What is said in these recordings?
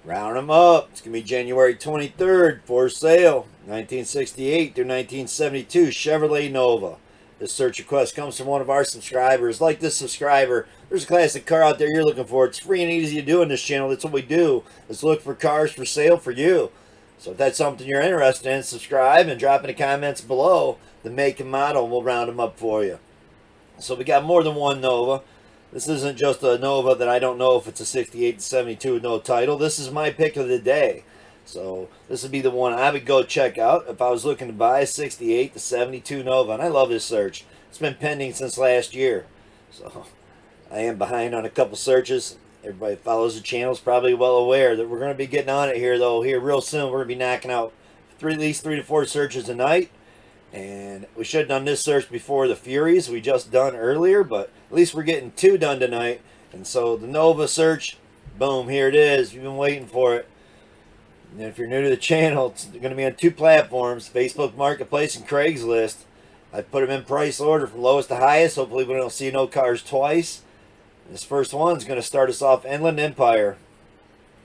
Round them up. It's going to be January 23rd for sale. 1968 through 1972 Chevrolet Nova. This search request comes from one of our subscribers. Like this subscriber, there's a classic car out there you're looking for. It's free and easy to do in this channel. That's what we do. Let's look for cars for sale for you. So if that's something you're interested in, subscribe and drop in the comments below the make and model, and we'll round them up for you. So we got more than one Nova. This isn't just a Nova that I don't know if it's a 68 to 72 with no title. This is my pick of the day. So this would be the one I would go check out if I was looking to buy a 68 to 72 Nova. And I love this search. It's been pending since last year. So I am behind on a couple searches. Everybody that follows the channel is probably well aware that we're going to be getting on it here, though. Here real soon, we're going to be knocking out at least 3 to 4 searches a night. And we should have done this search before the Furies we just done earlier, but at least we're getting 2 done tonight. And so the Nova search, boom, here it is. You've been waiting for it. And if you're new to the channel, it's going to be on 2 platforms, Facebook Marketplace and Craigslist. I put them in price order from lowest to highest. Hopefully we don't see no cars twice. This first one is going to start us off Inland Empire.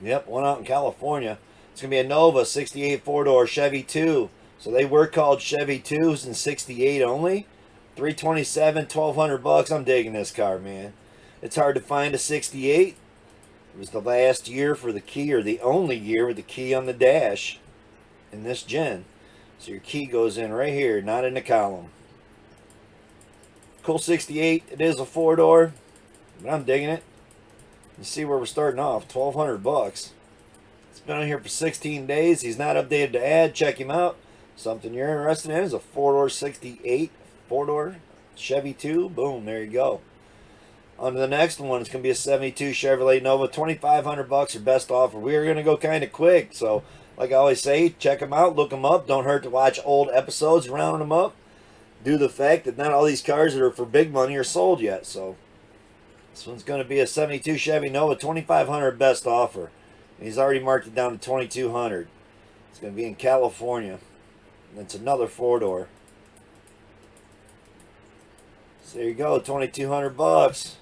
Yep, one out in California. It's going to be a Nova 68 4-door Chevy 2. So they were called Chevy 2s in 68 only. 327, 1200 bucks. I'm digging this car, man. It's hard to find a 68. It was the last year for the key, or the only year with the key on the dash in this gen. So your key goes in right here, not in the column. Cool 68. It is a 4-door, but I'm digging it. You see where we're starting off, 1200 bucks. It's been on here for 16 days. He's not updated to add. Check him out. Something you're interested in is a 4-door 68 4-door Chevy 2. Boom, there you go. On to the next one. It's going to be a 72 Chevrolet Nova, 2500 bucks or best offer. We are going to go kind of quick, so like I always say, check them out, look them up. Don't hurt to watch old episodes, round them up. Due to the fact that not all these cars that are for big money are sold yet. So this one's going to be a 72 Chevy Nova, 2500 best offer. And he's already marked it down to 2200. It's going to be in California. It's another 4-door. So there you go, 2200 bucks.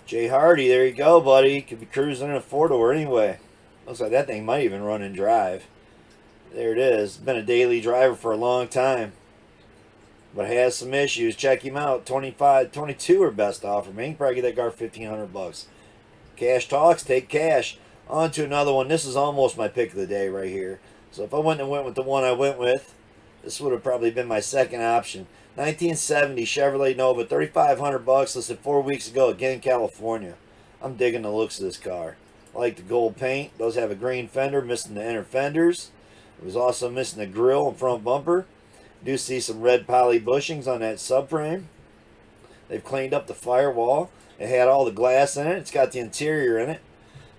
Jay Hardy, there you go, buddy. Could be cruising in a 4-door anyway. Looks like that thing might even run and drive. There it is. Been a daily driver for a long time, but has some issues. Check him out. 22 or best offer. Man, you can probably get that car 1500 bucks. Cash talks, take cash. On to another one. This is almost my pick of the day right here. So if I went with the one I went with, this would have probably been my second option. 1970 Chevrolet Nova, 3500 bucks, listed 4 weeks ago again in California. I'm digging the looks of this car. I like the gold paint. It does have a green fender, missing the inner fenders. It was also missing the grille and front bumper. Do see some red poly bushings on that subframe. They've cleaned up the firewall. It had all the glass in it. It's got the interior in it.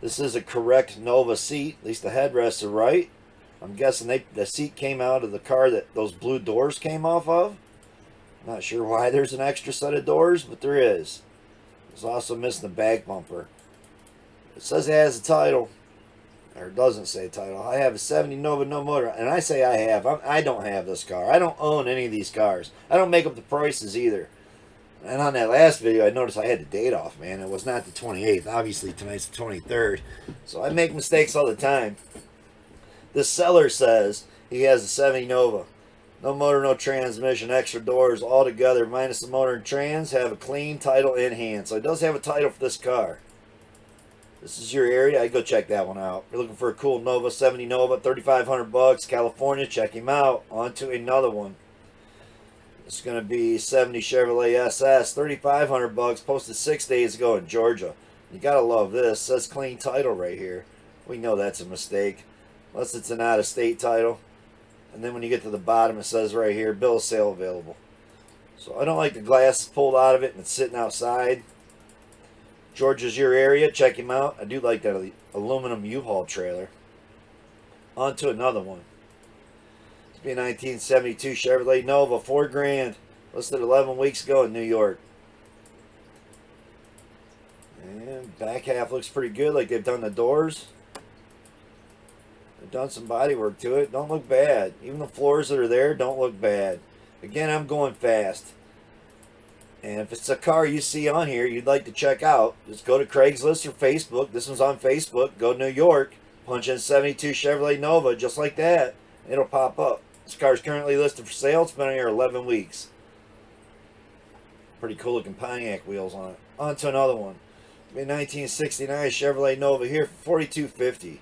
This is a correct Nova seat. At least the headrests are right. I'm guessing the seat came out of the car that those blue doors came off of. Not sure why there's an extra set of doors, but there is. It's also missing the back bumper. It says it has a title, or it doesn't say title. I have a 70 Nova no motor, and I say I have. I don't have this car. I don't own any of these cars. I don't make up the prices either. And on that last video, I noticed I had the date off, man. It was not the 28th. Obviously, tonight's the 23rd. So I make mistakes all the time. The seller says he has a 70 Nova. No motor, no transmission, extra doors altogether, minus the motor and trans, have a clean title in hand. So it does have a title for this car. This is your area. I go check that one out. If you're looking for a cool Nova, 70 Nova, 3500 bucks, California, check him out. On to another one. It's going to be 70 Chevrolet SS, 3500 bucks, posted 6 days ago in Georgia. You got to love this. It says clean title right here. We know that's a mistake, unless it's an out-of-state title. And then when you get to the bottom, it says right here, bill of sale available. So I don't like the glass pulled out of it and it's sitting outside. Georgia's your area. Check him out. I do like that aluminum U-Haul trailer. On to another one. It's be a 1972 Chevrolet Nova, $4,000. Listed 11 weeks ago in New York. And back half looks pretty good, like they've done the doors. They've done some body work to it. Don't look bad. Even the floors that are there don't look bad. Again, I'm going fast. And if it's a car you see on here you'd like to check out, just go to Craigslist or Facebook. This one's on Facebook. Go to New York. Punch in 72 Chevrolet Nova, just like that. It'll pop up. This car is currently listed for sale. It's been on here 11 weeks. Pretty cool looking Pontiac wheels on it. On to another one. A 1969 Chevrolet Nova here for $4,250.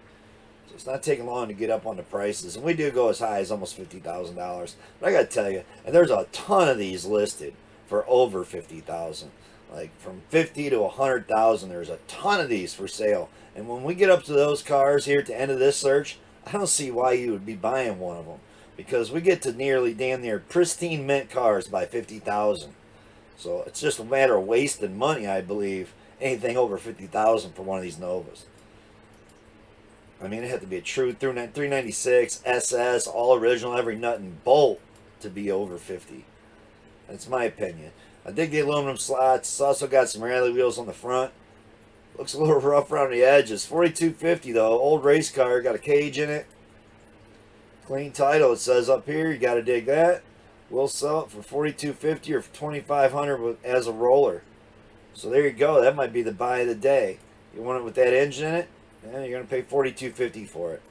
So it's not taking long to get up on the prices. And we do go as high as almost $50,000. But I got to tell you, and there's a ton of these listed for over $50,000. Like from 50 to 100,000, there's a ton of these for sale. And when we get up to those cars here at the end of this search, I don't see why you would be buying one of them. Because we get to nearly damn near pristine mint cars by 50,000. So it's just a matter of wasting money, I believe. Anything over 50,000 for one of these Novas. I mean, it had to be a true 396 SS, all original, every nut and bolt to be over 50. That's my opinion. I dig the aluminum slots. It's also got some rally wheels on the front. Looks a little rough around the edges. $4,250 though. Old race car. Got a cage in it. Clean title, it says up here. You got to dig that. We'll sell it for $4,250 or for $2,500 as a roller. So there you go. That might be the buy of the day. You want it with that engine in it? Yeah, you're going to pay $4,250 for it.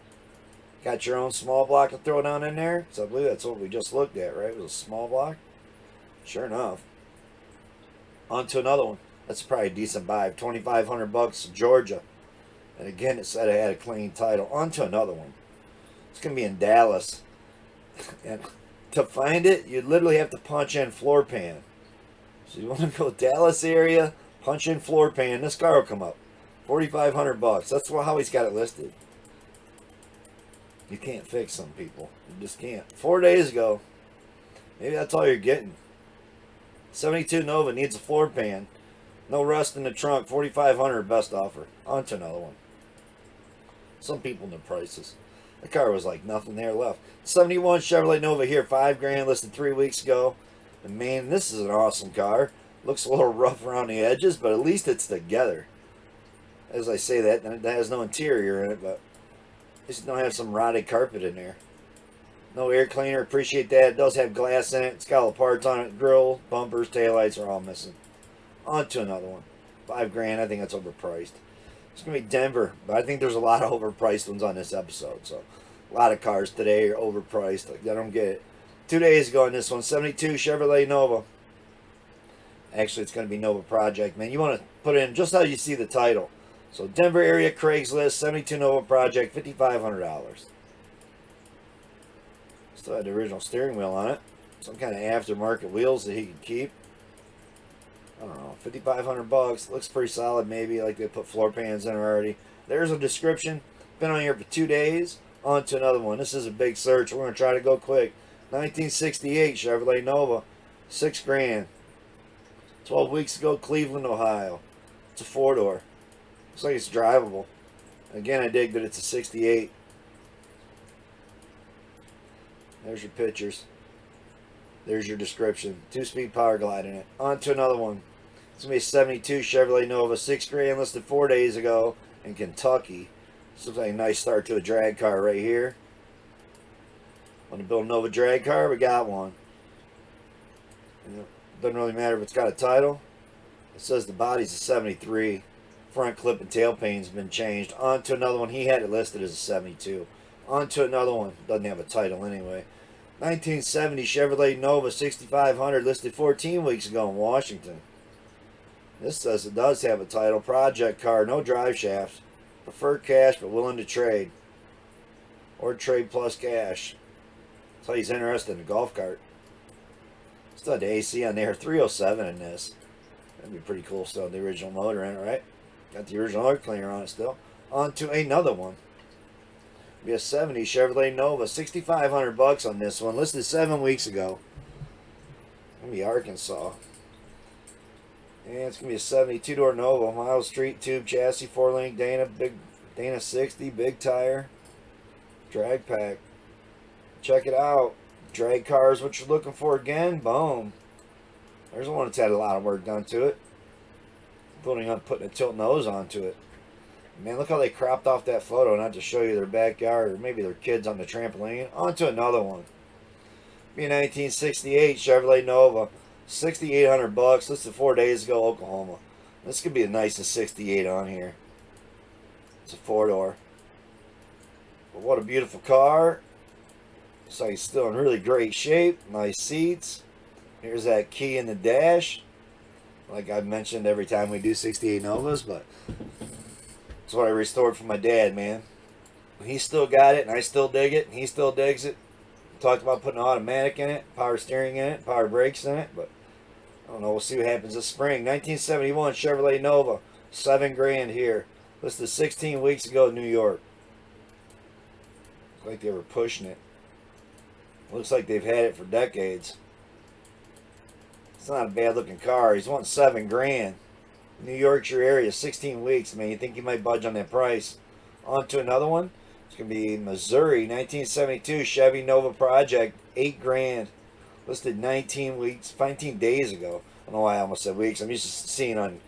Got your own small block to throw down in there? So I believe that's what we just looked at, right? It was a small block. Sure enough. On to another one. That's probably a decent buy. $2,500, Georgia. And again, it said it had a clean title. On to another one. It's going to be in Dallas. And to find it, you literally have to punch in floor pan. So you want to go Dallas area, punch in floor pan. This car will come up. $4,500. That's how he's got it listed. You can't fix some people. You just can't. 4 days ago, maybe that's all you're getting. 72 Nova needs a floor pan. No rust in the trunk. $4,500 best offer. On to another one. Some people know prices. The car was like nothing there left. 71 Chevrolet Nova here, $5,000, listed 3 weeks ago. And man, this is an awesome car. Looks a little rough around the edges, but at least it's together. As I say that, it has no interior in it, but at least don't have some rotted carpet in there. No air cleaner, appreciate that. It does have glass in it. It's got all the parts on it. Grill, bumpers, taillights are all missing. On to another one. $5,000, I think that's overpriced. It's going to be Denver, but I think there's a lot of overpriced ones on this episode. So, a lot of cars today are overpriced. Like, I don't get it. 2 days ago on this one, 72 Chevrolet Nova. Actually, it's going to be Nova Project, man. You want to put in just how you see the title. So, Denver area Craigslist, 72 Nova Project, $5,500. Still had the original steering wheel on it. Some kind of aftermarket wheels that he could keep. I don't know, $5,500. Looks pretty solid, maybe. Like they put floor pans in already. There's a description. Been on here for 2 days. On to another one. This is a big search. We're going to try to go quick. 1968 Chevrolet Nova. $6,000. 12 weeks ago, Cleveland, Ohio. It's a 4-door. Looks like it's drivable. Again, I dig that it's a 68. There's your pictures. There's your description. 2-speed power glide in it. On to another one. It's going to be a 72 Chevrolet Nova. $6,000, listed 4 days ago in Kentucky. This looks like a nice start to a drag car right here. Want to build a Nova drag car? We got one. Doesn't really matter if it's got a title. It says the body's a 73. Front clip and tail pane's been changed. On to another one. He had it listed as a 72. On to another one. Doesn't have a title anyway. 1970 Chevrolet Nova, $6,500, listed 14 weeks ago in Washington. This says it does have a title. Project car, no drive shafts. Prefer cash, but willing to trade. Or trade plus cash. So he's interested in a golf cart. Still had the AC on there. 307 in this. That'd be pretty cool. Still the original motor in it, right? Got the original oil cleaner on it still. On to another one. Be a 70 Chevrolet Nova, $6,500 on this one, listed 7 weeks ago. Gonna be Arkansas. And it's gonna be a 72-door Nova, Miles Street tube chassis, 4-link Dana 60, big tire, drag pack. Check it out. Drag car is what you're looking for again. Boom. There's one that's had a lot of work done to it. Putting a tilt nose onto it. Man, look how they cropped off that photo, not to show you their backyard or maybe their kids on the trampoline. On to another one. Be a 1968 Chevrolet Nova, $6,800, listed 4 days ago, Oklahoma. This could be the nicest 68 on here. It's a 4-door. what a beautiful car. So he's still in really great shape. Nice seats. Here's that key in the dash. Like I've mentioned every time we do 68 Novas, but that's what I restored from my dad, man. He still got it, and I still dig it, and he still digs it. Talked about putting an automatic in it, power steering in it, power brakes in it, but I don't know. We'll see what happens this spring. 1971 Chevrolet Nova, $7,000 here. Listed 16 weeks ago in New York. Looks like they were pushing it. Looks like they've had it for decades. It's not a bad looking car. He's wanting $7,000. New York's your area, 16 weeks, man. You think you might budge on that price? On to another one. It's going to be Missouri, 1972 Chevy Nova Project, $8,000. Listed 19 weeks, 19 days ago. I don't know why I almost said weeks. I'm used to seeing on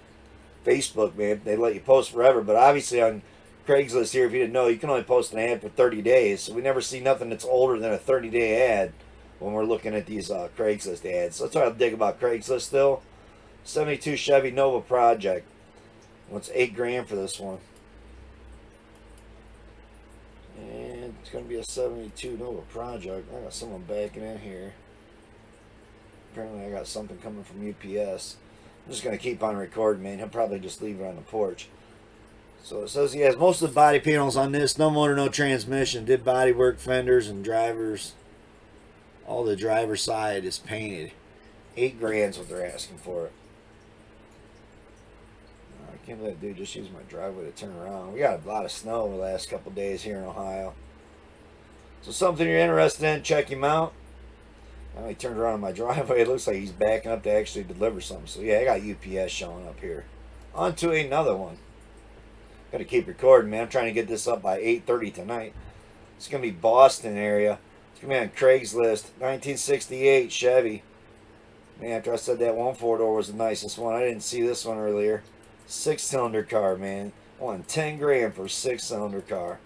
Facebook, man. They let you post forever, but obviously on Craigslist here, if you didn't know, you can only post an ad for 30 days. So we never see nothing that's older than a 30-day ad when we're looking at these Craigslist ads. So that's what I dig about Craigslist still. 72 Chevy Nova Project. What's $8,000 for this one? And it's going to be a 72 Nova Project. I got someone backing in here. Apparently I got something coming from UPS. I'm just going to keep on recording, man. He'll probably just leave it on the porch. So it says he has most of the body panels on this. No motor, no transmission. Did body work, fenders, and drivers. All the driver's side is painted. $8,000 is what they're asking for it. I can't let that dude just use my driveway to turn around. We got a lot of snow over the last couple of days here in Ohio. So something you're interested in, check him out. Now he turned around on my driveway. It looks like he's backing up to actually deliver something. So yeah, I got UPS showing up here. On to another one. Got to keep recording, man. I'm trying to get this up by 8:30 tonight. It's going to be Boston area. It's going to be on Craigslist. 1968 Chevy. Man, after I said that 1.4-door was the nicest one, I didn't see this one earlier. 6-cylinder car, man. I want $10,000 for a 6-cylinder car.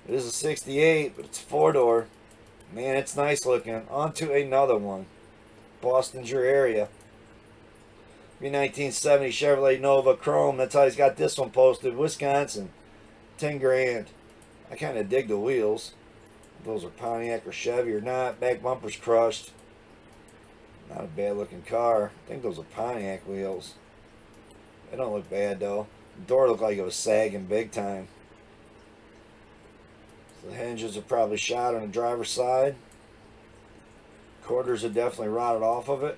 It is a 68, but it's 4-door. Man, it's nice looking. On to another one. Boston's your area. Be 1970 Chevrolet Nova Chrome. That's how he's got this one posted. Wisconsin. $10,000. I kind of dig the wheels. If those are Pontiac or Chevy or not. Back bumper's crushed. Not a bad looking car. I think those are Pontiac wheels. They don't look bad though. The door looked like it was sagging big time. So the hinges are probably shot on the driver's side. Quarters are definitely rotted off of it.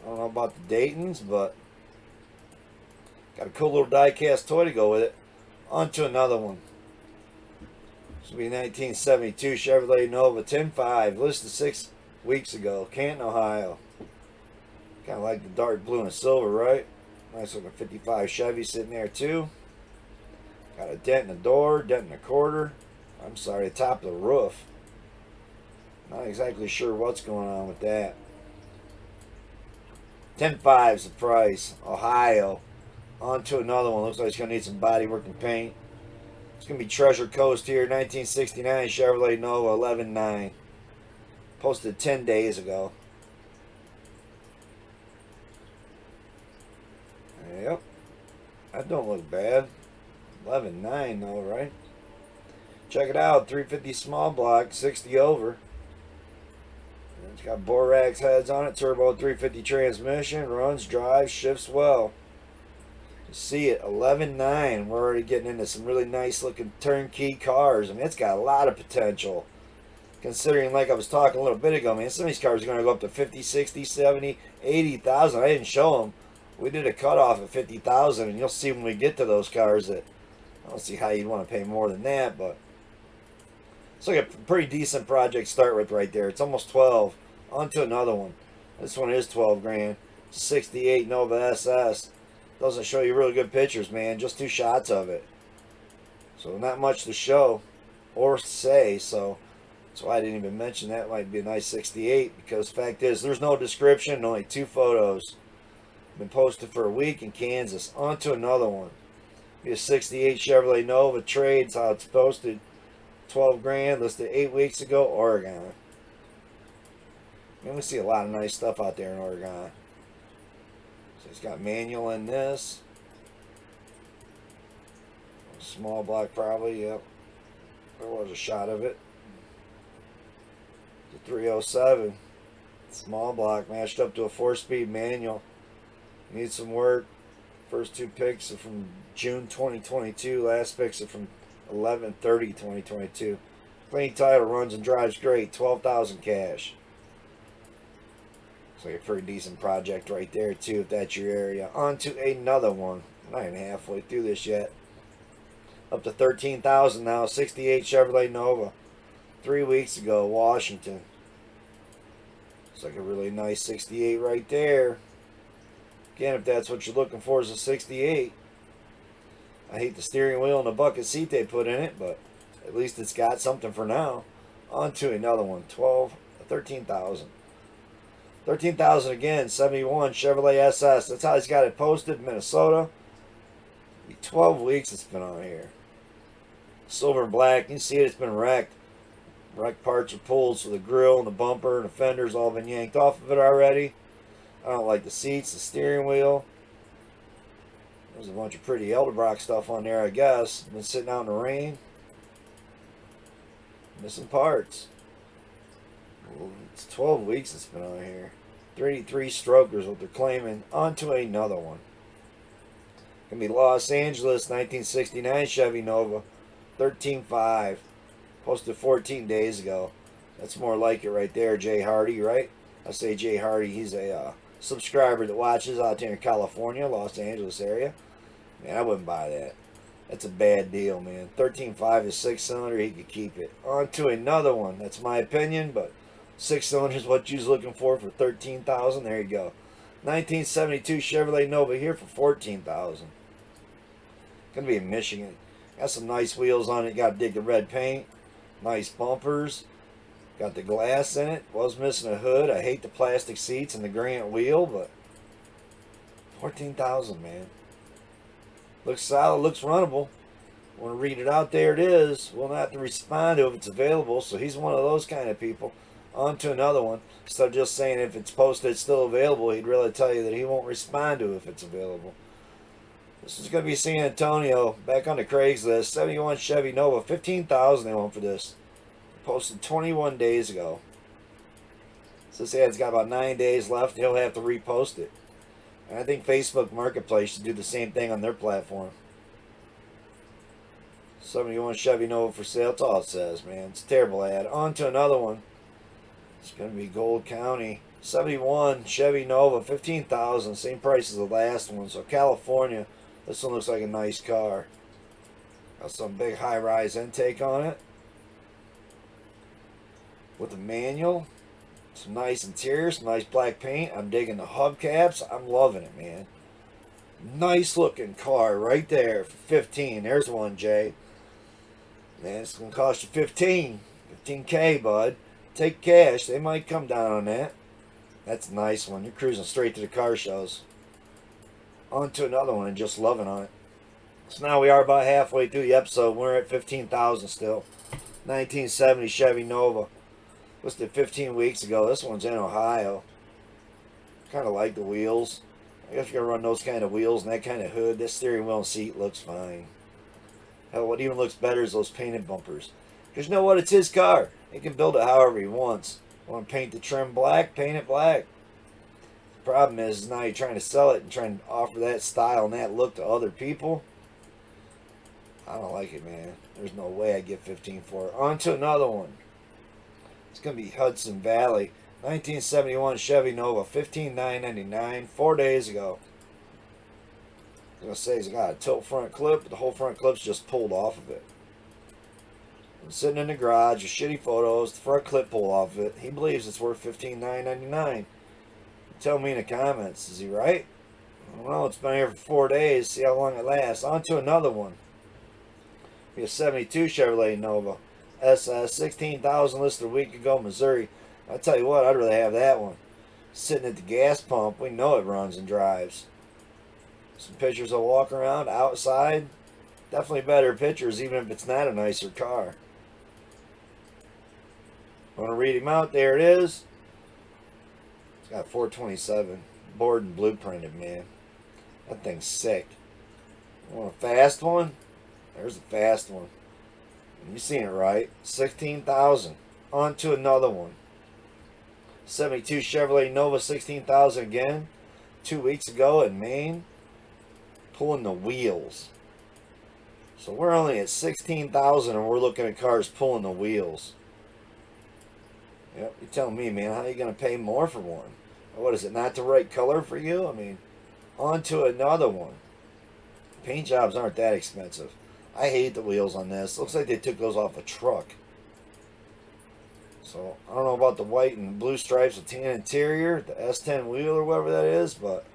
I don't know about the Daytons, but got a cool little die-cast toy to go with it. On to another one. This will be 1972 Chevrolet Nova 10.5, listed 6 weeks ago, Canton, Ohio. Kind of like the dark blue and silver, right? Nice looking 55 Chevy sitting there too. Got a dent in the door, dent in the quarter. I'm sorry, the top of the roof. Not exactly sure what's going on with that. 10.5 is the price. Ohio. On to another one. Looks like it's going to need some body work and paint. It's going to be Treasure Coast here. 1969 Chevrolet Nova 11.9. Posted 10 days ago. Yep. That don't look bad. 11.9 though, right? Check it out. 350 small block. 60 over. It's got Borax heads on it, turbo 350 transmission, runs, drives, shifts well. You see it, 11.9. We're already getting into some really nice looking turnkey cars. I mean, it's got a lot of potential. Considering, like I was talking a little bit ago, man, some of these cars are going to go up to 50, 60, 70, 80,000. I didn't show them. We did a cutoff at 50,000, and you'll see when we get to those cars that I don't see how you'd want to pay more than that, but it's like a pretty decent project to start with right there. It's almost 12. On to another one. This one is 12 grand. It's a 68 Nova SS. Doesn't show you really good pictures, man. Just 2 shots of it. So not much to show or say. So that's why I didn't even mention that. Might be a nice 68. Because the fact is, there's no description. Only 2 photos. Been posted for a week in Kansas. On to another one. Be a 68 Chevrolet Nova trades. How it's posted. 12 grand. Listed 8 weeks ago. Oregon. We see a lot of nice stuff out there in Oregon. So it's got manual in this. Small block probably, yep. There was a shot of it. The 307. Small block matched up to a 4-speed manual. Needs some work. First two picks are from June 2022. Last picks are from 11/30/2022. Clean title, runs and drives great. 12,000 cash. Looks like a pretty decent project right there too, if that's your area. On to another one. Not even halfway through this yet. Up to 13,000 now. 68 Chevrolet Nova. 3 weeks ago, Washington. Looks like a really nice 68 right there. Again, if that's what you're looking for is a 68. I hate the steering wheel and the bucket seat they put in it, but at least it's got something for now. On to another one. 13,000. 13,000 again. 71 Chevrolet SS. That's how he's got it posted. Minnesota. 12 weeks it's been on here. Silver and black. You can see it. It's been wrecked. Wrecked parts are pulled, so the grill and the bumper and the fenders all been yanked off of it already. I don't like the seats, the steering wheel. There's a bunch of pretty Edelbrock stuff on there, I guess. Been sitting out in the rain. Missing parts. Well, it's 12 weeks it's been on here. 33 strokers, what they're claiming. On to another one. Gonna be Los Angeles, 1969 Chevy Nova. 13.5. Posted 14 days ago. That's more like it right there, Jay Hardy, right? I say Jay Hardy, he's a subscriber that watches out there in California, Los Angeles area. Man, I wouldn't buy that. That's a bad deal, man. 13.5 is 6-cylinder, he could keep it. On to another one. That's my opinion, but 6-cylinder is what you're looking for 13,000. There you go. 1972 Chevrolet Nova here for 14,000. Gonna be in Michigan. Got some nice wheels on it. Got to dig the red paint. Nice bumpers. Got the glass in it. Was missing a hood. I hate the plastic seats and the Grant wheel, but 14,000, man. Looks solid. Looks runnable. Want to read it out? There it is. We'll not have to respond to if it's available. So he's one of those kind of people. On to another one. Instead of just saying if it's posted, it's still available, he'd really tell you that he won't respond to if it's available. This is going to be San Antonio. Back on the Craigslist. 71 Chevy Nova. 15,000 they want for this. Posted 21 days ago. So this ad's got about 9 days left. He'll have to repost it. And I think Facebook Marketplace should do the same thing on their platform. 71 Chevy Nova for sale. That's all it says, man. It's a terrible ad. On to another one. It's going to be Gold County. 71 Chevy Nova. 15,000. Same price as the last one. So California. This one looks like a nice car. Got some big high-rise intake on it. With a manual. Some nice interior. Some nice black paint. I'm digging the hubcaps. I'm loving it, man. Nice looking car right there for 15. There's one, Jay. Man, it's going to cost you 15. 15K, bud. Take cash. They might come down on that. That's a nice one. You're cruising straight to the car shows. On to another one and just loving on it. So now we are about halfway through the episode. We're at 15,000 still. 1970 Chevy Nova. Listed 15 weeks ago. This one's in Ohio. Kind of like the wheels. I guess you're going to run those kind of wheels and that kind of hood. This steering wheel and seat looks fine. Hell, what even looks better is those painted bumpers. Because you know what? It's his car. He can build it however he wants. Want to paint the trim black? Paint it black. The problem is now you're trying to sell it and trying to offer that style and that look to other people. I don't like it, man. There's no way I get 15 for it. On to another one. It's going to be Hudson Valley. 1971 Chevy Nova. $15,999. 4 days ago. I was going to say he's got a tilt front clip, but the whole front clip's just pulled off of it. I'm sitting in the garage with shitty photos. The front clip pulled off of it. He believes it's worth $15,999. Tell me in the comments. Is he right? I don't know. It's been here for 4 days. See how long it lasts. On to another one. Be a 72 Chevrolet Nova. SS. 16,000 listed a week ago, Missouri. I tell you what, I'd rather have that one. Sitting at the gas pump. We know it runs and drives. Some pictures of walk around outside. Definitely better pictures, even if it's not a nicer car. Want to read him out? There it is. It's got 427. Board and blueprinted, man. That thing's sick. Want a fast one? There's a fast one. You seen it right. 16,000. On to another one. 72 Chevrolet Nova, 16,000 again. 2 weeks ago in Maine. Pulling the wheels. So we're only at 16,000 and we're looking at cars pulling the wheels. Yep, you tell me, man, how are you going to pay more for one? What is it, not the right color for you? I mean, on to another one. Paint jobs aren't that expensive. I hate the wheels on this. Looks like they took those off a truck. So, I don't know about the white and blue stripes with tan interior, the S10 wheel or whatever that is, but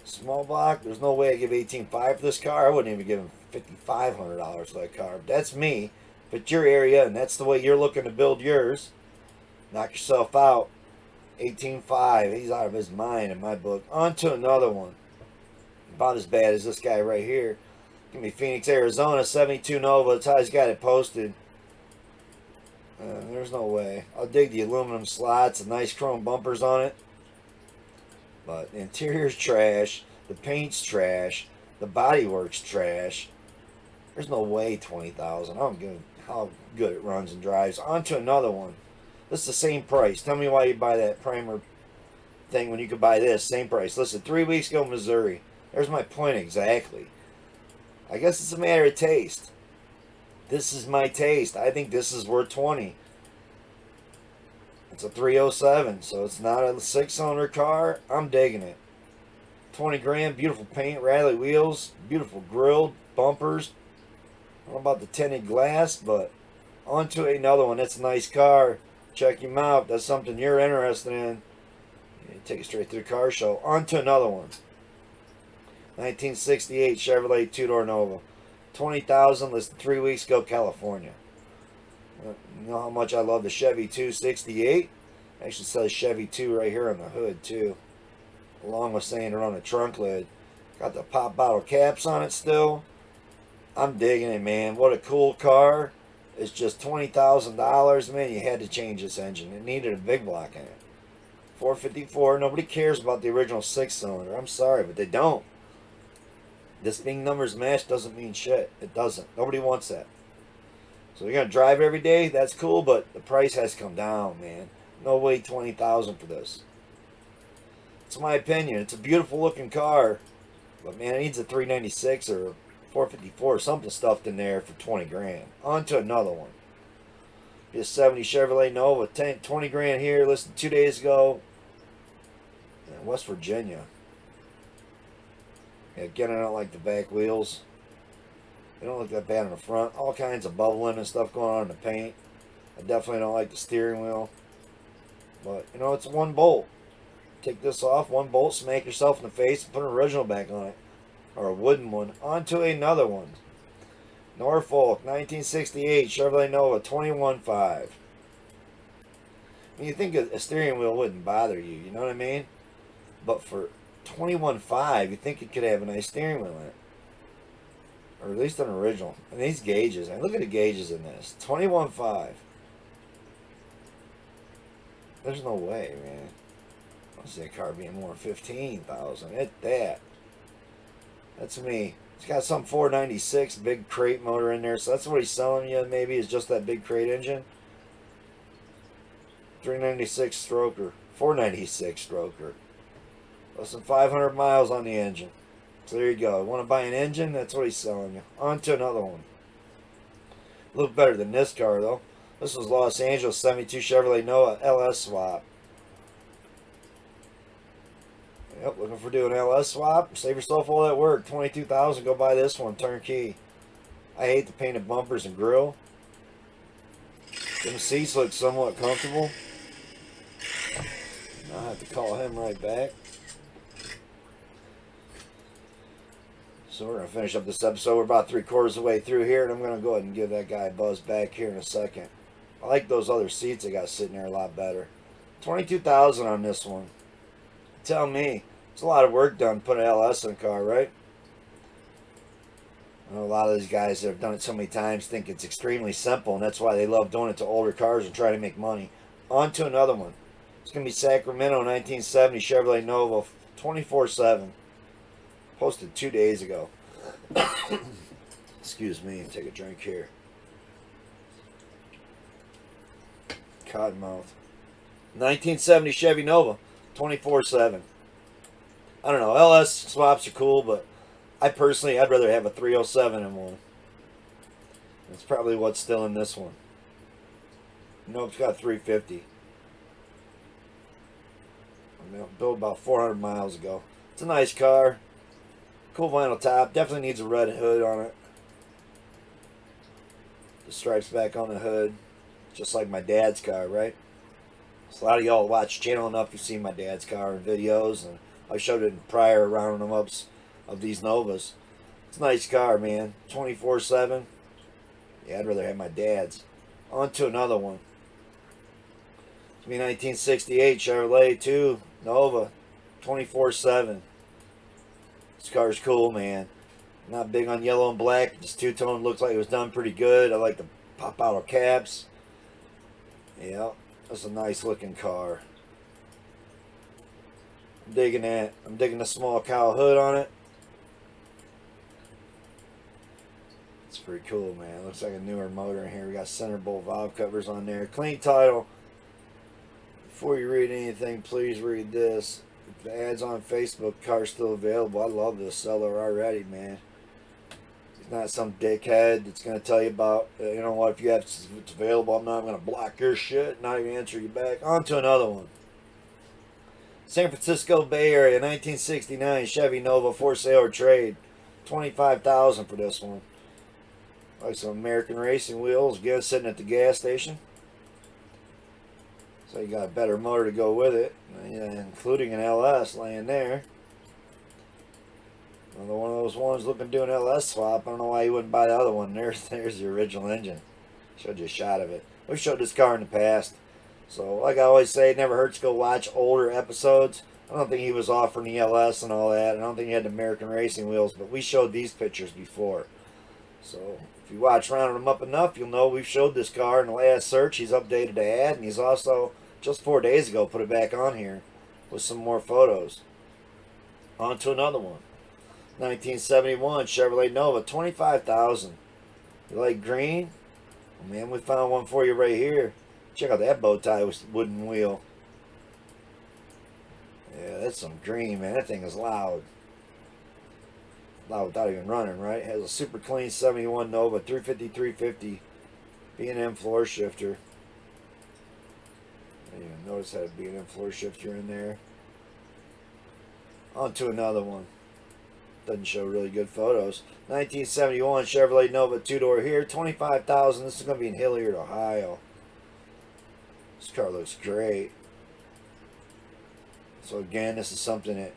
small block, there's no way I give $18,500 for this car. I wouldn't even give him $5,500 for that car. That's me. If it's your area and that's the way you're looking to build yours, knock yourself out. $18,500. He's out of his mind in my book. On to another one. About as bad as this guy right here. Give me Phoenix, Arizona, 72 Nova. That's how he's got it posted. There's no way. I'll dig the aluminum slots, the nice chrome bumpers on it. But the interior's trash. The paint's trash. The bodywork's trash. There's no way 20,000. I don't give how good it runs and drives. On to another one. This is the same price. Tell me why you buy that primer thing when you could buy this. Same price. Listen, 3 weeks ago, Missouri. There's my point exactly. I guess it's a matter of taste. This is my taste. I think this is worth 20. It's a 307, so it's not a 6-cylinder car. I'm digging it. 20 grand, beautiful paint, rattly wheels, beautiful grille, bumpers. I don't know about the tinted glass, but on to another one. That's a nice car. Check him out. That's something you're interested in. You take it straight to the car show. On to another one. 1968 Chevrolet 2-door Nova. 20,000, listed 3 weeks ago, California. You know how much I love the Chevy 268? Actually says Chevy 2 right here on the hood too. Along with saying it on the trunk lid. Got the pop bottle caps on it still. I'm digging it, man. What a cool car. It's just $20,000. Man, you had to change this engine. It needed a big block in it. 454. Nobody cares about the original 6-cylinder. I'm sorry, but they don't. This being numbers matched doesn't mean shit. It doesn't. Nobody wants that. So you're going to drive every day? That's cool, but the price has come down, man. No way 20,000 for this. It's my opinion. It's a beautiful looking car. But man, it needs a 396 or 454 or something stuffed in there for 20 grand. On to another one. This 70 Chevrolet Nova, 20 grand here, listed 2 days ago in West Virginia. Yeah, again, I don't like the back wheels. They don't look that bad in the front. All kinds of bubbling and stuff going on in the paint. I definitely don't like the steering wheel. But, you know, it's one bolt. Take this off, one bolt, smack yourself in the face, and put an original back on it. Or a wooden one. On to another one. Norfolk, 1968 Chevrolet Nova, 21.5. I mean, you think a steering wheel wouldn't bother you, you know what I mean? But for 21.5, you think it could have a nice steering wheel in it. Or at least an original. And these gauges, I mean, look at the gauges in this. 21.5. There's no way, man. I don't see a car being more than 15,000. At that. That's me. It's got some 496 big crate motor in there, so that's what he's selling you. Maybe is just that big crate engine. 396 stroker, 496 stroker. Less than 500 miles on the engine. So there you go. Want to buy an engine? That's what he's selling you. On to another one. A little better than this car though. This was Los Angeles 72 Chevrolet Nova LS swap. Yep, looking for doing LS swap. Save yourself all that work. 22,000. Go buy this one turnkey. I hate the painted bumpers and grille. Them seats look somewhat comfortable. I'll have to call him right back. So we're going to finish up this episode. We're about 3/4 of the way through here, and I'm going to go ahead and give that guy a buzz back here in a second. I like those other seats I got sitting there a lot better. 22,000 on this one. Tell me, it's a lot of work done to put an LS in a car, right? I know a lot of these guys that have done it so many times think it's extremely simple, and that's why they love doing it to older cars and try to make money. On to another one. It's going to be Sacramento 1970 Chevrolet Nova 24/7. Posted 2 days ago. Excuse me, take a drink here. Cottonmouth. 1970 Chevy Nova, 24/7. I don't know, LS swaps are cool, but I'd rather have a 307 than one. That's probably what's still in this one. Nope, it's got 350. I mean, built about 400 miles ago. It's a nice car. Cool vinyl top. Definitely needs a red hood on it. The stripes back on the hood. Just like my dad's car, right? So a lot of y'all watch the channel enough, you've seen my dad's car in videos, and I showed it in prior rounding them ups of these Novas. It's a nice car, man. 24/7. Yeah, I'd rather have my dad's. On to another one. It's me 1968 Chevrolet 2 Nova, 24/7. This car's cool, man. Not big on yellow and black. This two-tone looks like it was done pretty good. I like the pop-out of caps. Yeah, that's a nice looking car. I'm digging that. I'm digging the small cow hood on it. It's pretty cool, man. Looks like a newer motor in here. We got center bolt valve covers on there. Clean title. Before you read anything, please read this. If the ad's on Facebook, car's still available. I love this seller already, man. He's not some dickhead that's going to tell you about, you know what, if you have it's available, I'm not going to block your shit, not even answer you back. On to another one. San Francisco Bay Area, 1969 Chevy Nova for sale or trade. $25,000 for this one. Like some American racing wheels, again, sitting at the gas station. So you got a better motor to go with it, including an LS laying there. Another one of those ones looking to do an LS swap. I don't know why you wouldn't buy the other one. There's the original engine. Showed you a shot of it. We've showed this car in the past. So like I always say, it never hurts to go watch older episodes. I don't think he was offering the LS and all that. I don't think he had the American racing wheels, but we showed these pictures before. So if you watch Rounding Them Up enough, you'll know we've showed this car in the last search. He's updated the ad, and he's also, just 4 days ago, put it back on here with some more photos. On to another one. 1971 Chevrolet Nova, $25,000. You like green? Oh, man, we found one for you right here. Check out that bow tie with wooden wheel. Yeah, that's some green, man. That thing is loud. Loud without even running, right? It has a super clean 71 Nova, 350 B&M floor shifter. I didn't even notice that a B&M floor shifter in there. On to another one. Doesn't show really good photos. 1971 Chevrolet Nova 2-door here, $25,000. This is going to be in Hilliard, Ohio. This car looks great. So again, this is something that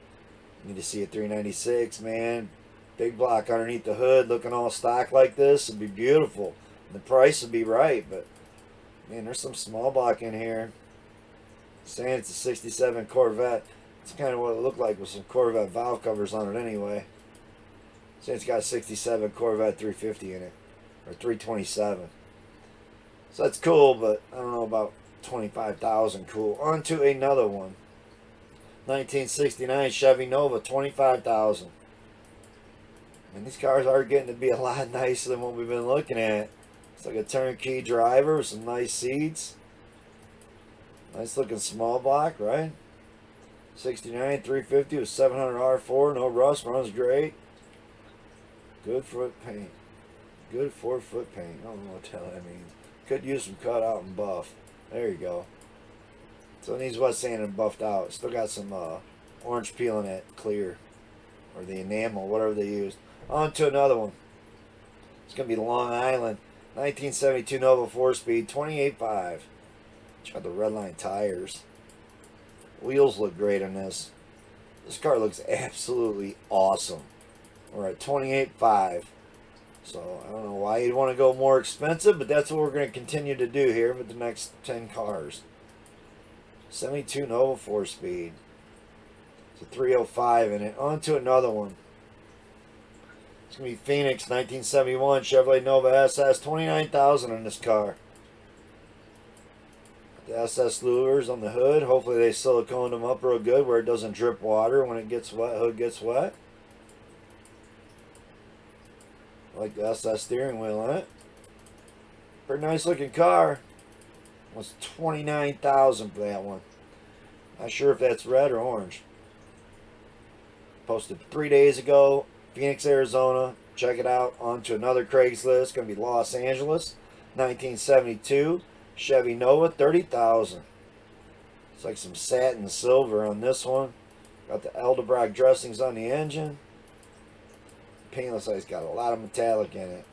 you need to see at 396, man. Big block underneath the hood, looking all stock like this, would be beautiful. The price would be right, but man, there's some small block in here. Saying it's a 67 Corvette. It's kind of what it looked like with some Corvette valve covers on it anyway. Saying it's got a 67 Corvette 350 in it, or 327. So that's cool, but I don't know about 25,000 cool. On to another one. 1969 Chevy Nova, 25,000. And these cars are getting to be a lot nicer than what we've been looking at. It's like a turnkey driver with some nice seats. Nice looking small block, right? 69 350 with 700 R4, no rust, runs great. Good foot paint. Good 4-foot paint. I don't know what the hell that means. Could use some cut out and buff. There you go. So it needs wet sand and buffed out. Still got some orange peel in it, clear. Or the enamel, whatever they used. On to another one. It's going to be Long Island. 1972 Nova 4-speed, 28.5. Check out the redline tires. Wheels look great on this. This car looks absolutely awesome. We're at 28.5. So I don't know why you'd want to go more expensive, but that's what we're going to continue to do here with the next 10 cars. 72 Nova 4-speed. It's a 305 in it. On to another one. It's going to be Phoenix 1971 Chevrolet Nova SS. 29,000 in this car. The SS lures on the hood. Hopefully they siliconed them up real good where it doesn't drip water when it gets wet. Hood gets wet. I like the SS steering wheel on it. Pretty nice looking car. Was $29,000 for that one. Not sure if that's red or orange. Posted 3 days ago, Phoenix, Arizona. Check it out. On to another Craigslist. Going to be Los Angeles, 1972 Chevy Nova, $30,000. It's like some satin silver on this one. Got the Edelbrock dressings on the engine. Paint looks like it's got a lot of metallic in it,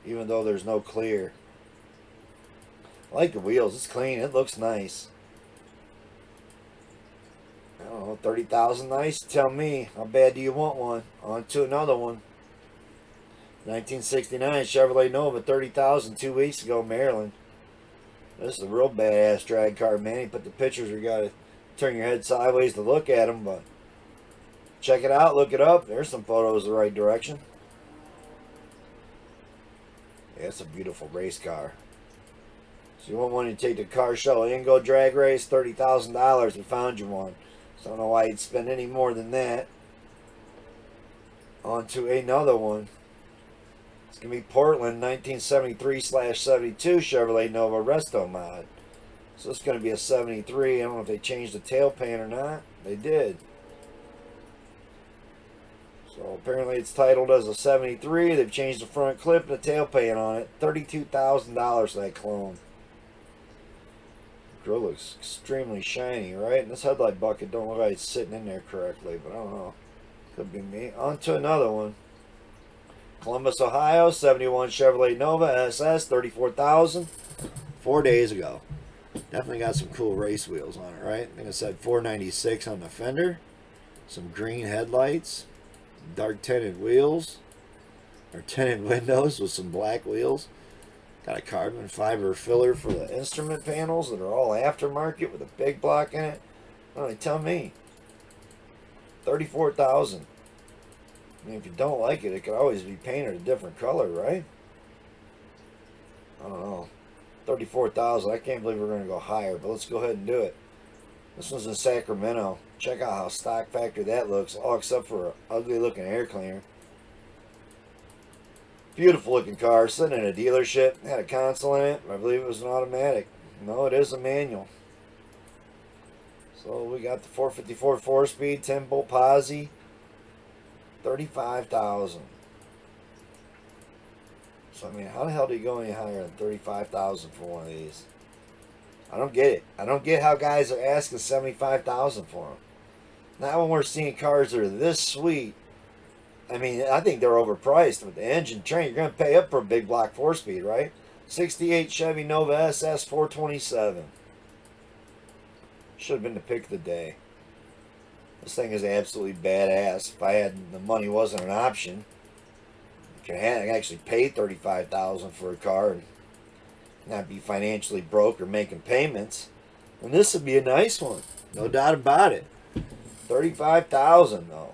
even though there's no clear. I like the wheels. It's clean. It looks nice. I don't know, 30,000 nice? Tell me, how bad do you want one? On to another one. 1969 Chevrolet Nova, 30,000 2 weeks ago, Maryland. This is a real badass drag car, man. You put the pictures where you got to turn your head sideways to look at them, but check it out, look it up. There's some photos the right direction. Yeah, it's a beautiful race car. So you want one to take to car show and go drag race, $30,000. We found you one. So I don't know why you'd spend any more than that. On to another one. It's going to be Portland, 1973/72 Chevrolet Nova Resto Mod. So it's going to be a 73. I don't know if they changed the tail paint or not. They did. So apparently it's titled as a 73. They've changed the front clip and the tail paint on it. $32,000 for that clone. The grill looks extremely shiny, right? And this headlight bucket don't look like it's sitting in there correctly, but I don't know. Could be me. On to another one. Columbus, Ohio, 71 Chevrolet Nova SS, $34,000. 4 days ago. Definitely got some cool race wheels on it, right? I think it said $496 on the fender. Some green headlights. Dark tinted wheels. Or tinted windows with some black wheels. Got a carbon fiber filler for the instrument panels that are all aftermarket with a big block in it. Only tell me. $34,000. I mean, if you don't like it, it could always be painted a different color, right? I don't know. 34,000. I can't believe we're going to go higher, but let's go ahead and do it. This one's in Sacramento. Check out how stock factory that looks, all except for an ugly looking air cleaner. Beautiful looking car, sitting in a dealership. Had a console in it. I believe it was an automatic. No, it is a manual. So we got the 454 4-speed 10-bolt posi. 35,000. So I mean, how the hell do you go any higher than 35,000 for one of these? I don't get it. I don't get how guys are asking 75,000 for them. Now when we're seeing cars that are this sweet, I mean, I think they're overpriced with the engine train. You're going to pay up for a big block 4-speed, right? 68 Chevy Nova SS 427. Should have been the pick of the day. This thing is absolutely badass. If I had the money wasn't an option, I could actually pay $35,000 for a car and not be financially broke or making payments. And this would be a nice one, no doubt about it. $35,000 though.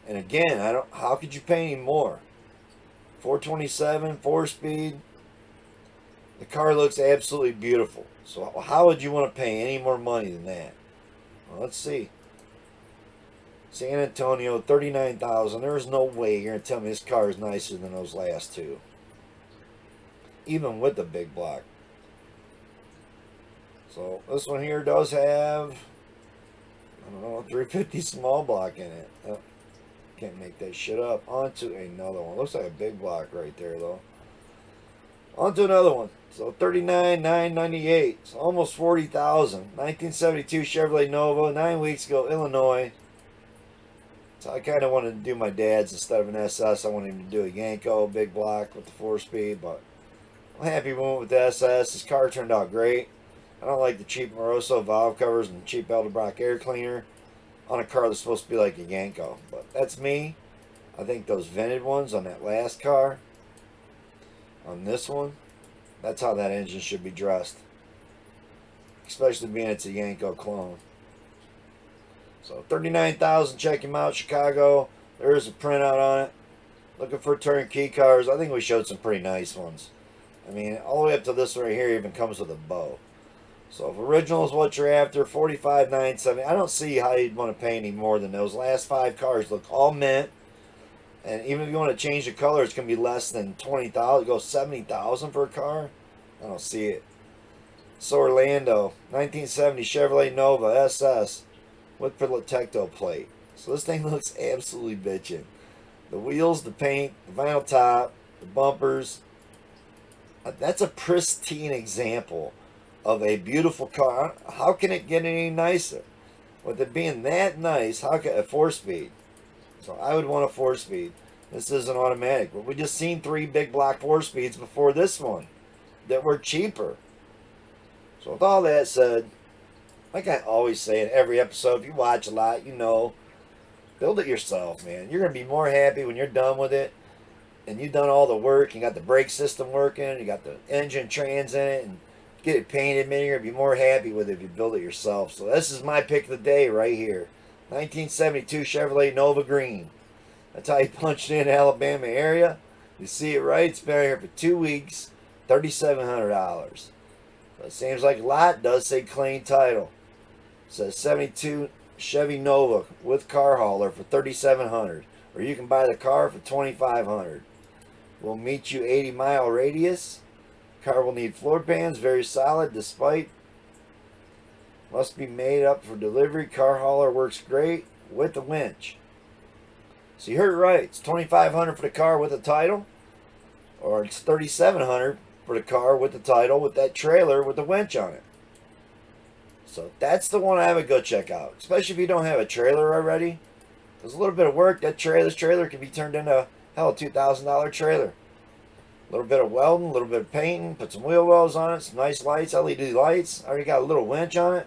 And again, I don't. How could you pay any more? 427, 4-speed. The car looks absolutely beautiful. So how would you want to pay any more money than that? Well, let's see. San Antonio, 39,000. There's no way you're going to tell me this car is nicer than those last two. Even with the big block. So this one here does have, I don't know, 350 small block in it. Can't make that shit up. On to another one. Looks like a big block right there though. On to another one. So 39,998. So almost 40,000. 1972 Chevrolet Nova. 9 weeks ago, Illinois. So I kind of wanted to do my dad's instead of an SS. I wanted him to do a Yanko, big block with the 4-speed, but I'm happy we went with the SS. This car turned out great. I don't like the cheap Moroso valve covers and cheap Edelbrock air cleaner on a car that's supposed to be like a Yanko, but that's me. I think those vented ones on that last car, on this one, that's how that engine should be dressed, especially being it's a Yanko clone. So 39,000, check him out, Chicago. There is a printout on it. Looking for turnkey cars. I think we showed some pretty nice ones. I mean, all the way up to this right here even comes with a bow. So if original is what you're after, 45,970. I don't see how you'd want to pay any more than those last 5 cars. Look all mint. And even if you want to change the color, it's going to be less than 20,000. Go 70,000 for a car. I don't see it. So Orlando, 1970 Chevrolet Nova SS with Protecto plate. So this thing looks absolutely bitchin'. The wheels, the paint, the vinyl top, the bumpers. That's a pristine example of a beautiful car. How can it get any nicer? With it being that nice, how can a 4-speed? So I would want a 4-speed. This isn't automatic, but we just seen 3 big block 4-speeds before this one that were cheaper. So with all that said, like I always say in every episode, if you watch a lot, you know, build it yourself, man. You're going to be more happy when you're done with it and you've done all the work. You got the brake system working, you got the engine trans in it, and get it painted, man. You're going to be more happy with it if you build it yourself. So this is my pick of the day right here. 1972 Chevrolet Nova Green. That's how you punched in Alabama area. You see it right. It's been here for 2 weeks. $3,700. So it seems like a lot. Does say clean title. It says 72 Chevy Nova with car hauler for $3,700. Or you can buy the car for $2,500. We'll meet you 80-mile radius. Car will need floor pans. Very solid despite. Must be made up for delivery. Car hauler works great with the winch. So you heard it right. It's $2,500 for the car with the title. Or it's $3,700 for the car with the title with that trailer with the winch on it. So that's the one I would go check out. Especially if you don't have a trailer already. There's a little bit of work. This trailer can be turned into, hell, a $2,000 trailer. A little bit of welding, a little bit of painting. Put some wheel wells on it. Some nice lights, LED lights. Already got a little winch on it.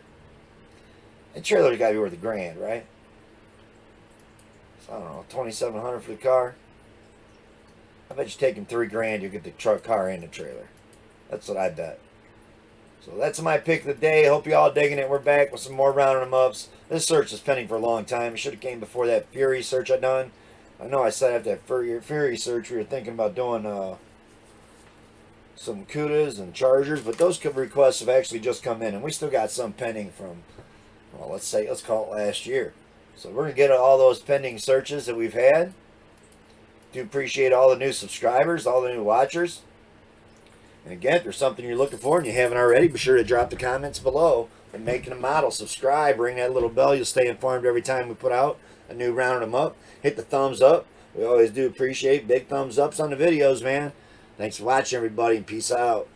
That trailer's got to be worth $1,000, right? So I don't know, $2,700 for the car. I bet you taking $3,000, you'll get the truck, car, and the trailer. That's what I bet. So that's my pick of the day. Hope you all digging it. We're back with some more rounding them ups. This search is pending for a long time. It should have came before that Fury search I done. I know I said after that Fury search we were thinking about doing some Cudas and Chargers, but those requests have actually just come in, and we still got some pending from, well, let's call it last year. So we're going to get all those pending searches that we've had. Do appreciate all the new subscribers, all the new watchers. And again, if there's something you're looking for and you haven't already, be sure to drop the comments below. And making a model, subscribe, ring that little bell. You'll stay informed every time we put out a new rounding them up. Hit the thumbs up. We always do appreciate big thumbs ups on the videos, man. Thanks for watching, everybody, and peace out.